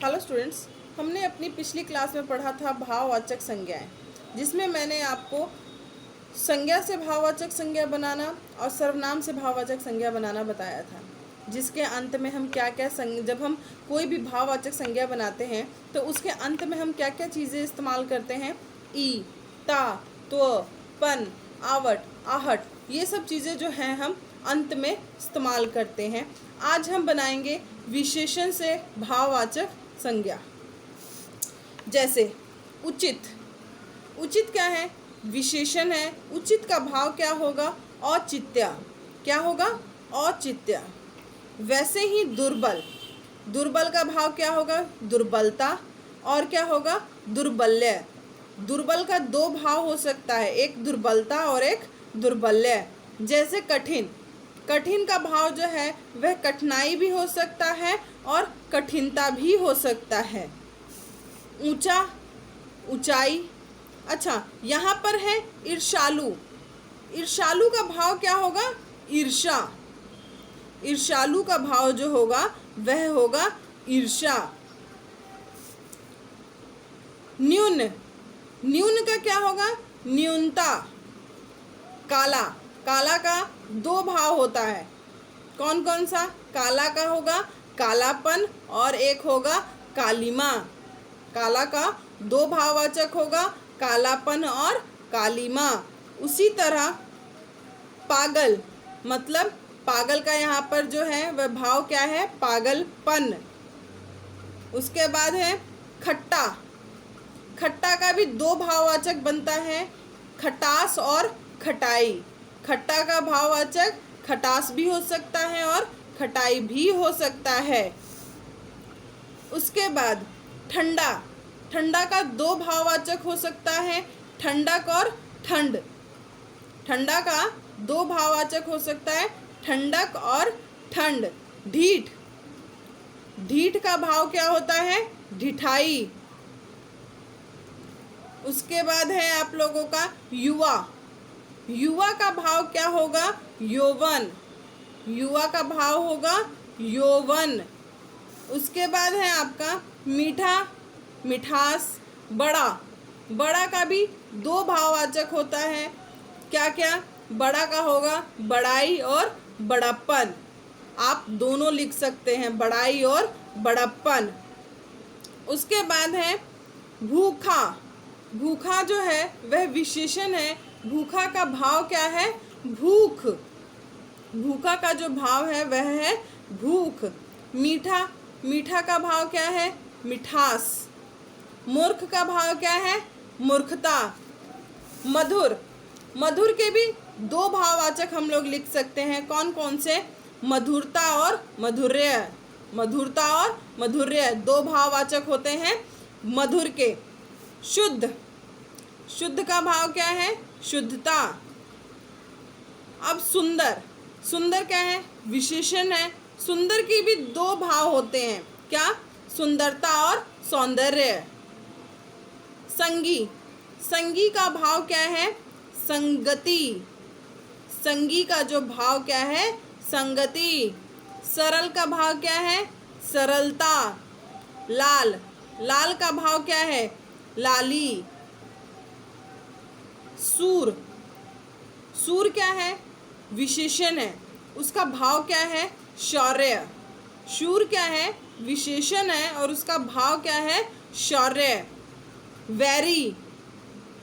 Hello students, हमने अपनी पिछली क्लास में पढ़ा था भाववाचक संज्ञाएं, जिसमें मैंने आपको संज्ञा से भाववाचक संज्ञा बनाना और सर्वनाम से भाववाचक संज्ञा बनाना बताया था। जिसके अंत में हम क्या क्या जब हम कोई भी भाववाचक संज्ञा बनाते हैं तो उसके अंत में हम क्या क्या चीज़ें इस्तेमाल करते हैं। ई, ता, त्व, पन, आवट, आहट, ये सब चीज़ें जो हैं हम अंत में इस्तेमाल करते हैं। आज हम बनाएंगे विशेषण से भाववाचक संज्ञा। जैसे उचित। उचित क्या है? विशेषण है। उचित का भाव क्या होगा? औचित्य। क्या होगा? औचित्य। वैसे ही दुर्बल। दुर्बल का भाव क्या होगा? दुर्बलता। और क्या होगा? दुर्बल्य। दुर्बल का दो भाव हो सकता है, एक दुर्बलता और एक दुर्बल्य। जैसे कठिन। कठिन का भाव जो है वह कठिनाई भी हो सकता है और कठिनता भी हो सकता है। ऊंचा, ऊंचाई। अच्छा, यहाँ पर है ईर्ष्यालु। ईर्ष्यालु का भाव क्या होगा? ईर्ष्या। ईर्ष्यालु का भाव जो होगा वह होगा ईर्ष्या। न्यून। न्यून का क्या होगा? न्यूनता। काला। काला का दो भाव होता है। कौन कौन सा? काला का होगा कालापन और एक होगा कालिमा। काला का दो भाववाचक होगा, कालापन और कालिमा। उसी तरह पागल, मतलब पागल का यहाँ पर जो है वह भाव क्या है? पागलपन। उसके बाद है खट्टा। खट्टा का भी दो भाववाचक बनता है, खटास और खटाई। खट्टा का भाववाचक खटास भी हो सकता है और खटाई भी हो सकता है। उसके बाद ठंडा। ठंडा का दो भाववाचक हो सकता है, ठंडक और ठंड। ठंडा का दो भाववाचक हो सकता है, ठंडक और ठंड। ढीठ। ढीठ का भाव क्या होता है? ढिठाई। उसके बाद है आप लोगों का युवा। युवा का भाव क्या होगा? यौवन। युवा का भाव होगा यौवन। उसके बाद है आपका मीठा, मिठास। बड़ा। बड़ा का भी दो भाववाचक होता है। क्या क्या? बड़ा का होगा बड़ाई और बड़प्पन। आप दोनों लिख सकते हैं, बड़ाई और बड़प्पन। उसके बाद है भूखा। भूखा जो है वह विशेषण है। भूखा का भाव क्या है? भूख। भूखा का जो भाव है वह है भूख। मीठा। मीठा का भाव क्या है? मिठास। मूर्ख का भाव क्या है? मूर्खता। मधुर। मधुर के भी दो भाववाचक हम लोग लिख सकते हैं। कौन कौन से? मधुरता और मधुर्य। मधुरता और मधुर्य दो भाववाचक होते हैं मधुर के। शुद्ध। शुद्ध का भाव क्या है? शुद्धता। अब सुंदर। सुंदर क्या है? विशेषण है। सुंदर की भी दो भाव होते हैं। क्या? सुंदरता और सौंदर्य। संगी। संगी का भाव क्या है? संगति। संगी का जो भाव क्या है? संगति। सरल का भाव क्या है? सरलता। लाल। लाल का भाव क्या है? लाली। सूर। सूर क्या है? विशेषण है। उसका भाव क्या है? शौर्य। शूर क्या है? विशेषण है और उसका भाव क्या है? शौर्य। वैरी।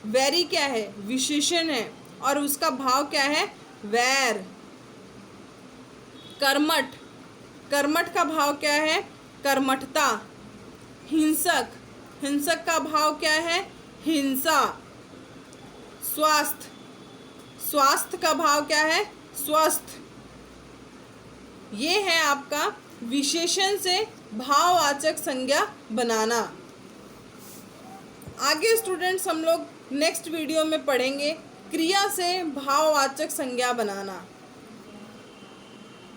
वैरी क्या है? विशेषण है और उसका भाव क्या है? वैर। कर्मठ। कर्मठ का भाव क्या है? कर्मठता। हिंसक। हिंसक का भाव क्या है? हिंसा। स्वास्थ्य। स्वास्थ्य का भाव क्या है? स्वस्थ। ये है आपका विशेषण से भाववाचक संज्ञा बनाना। आगे स्टूडेंट्स हम लोग नेक्स्ट वीडियो में पढ़ेंगे क्रिया से भाववाचक संज्ञा बनाना।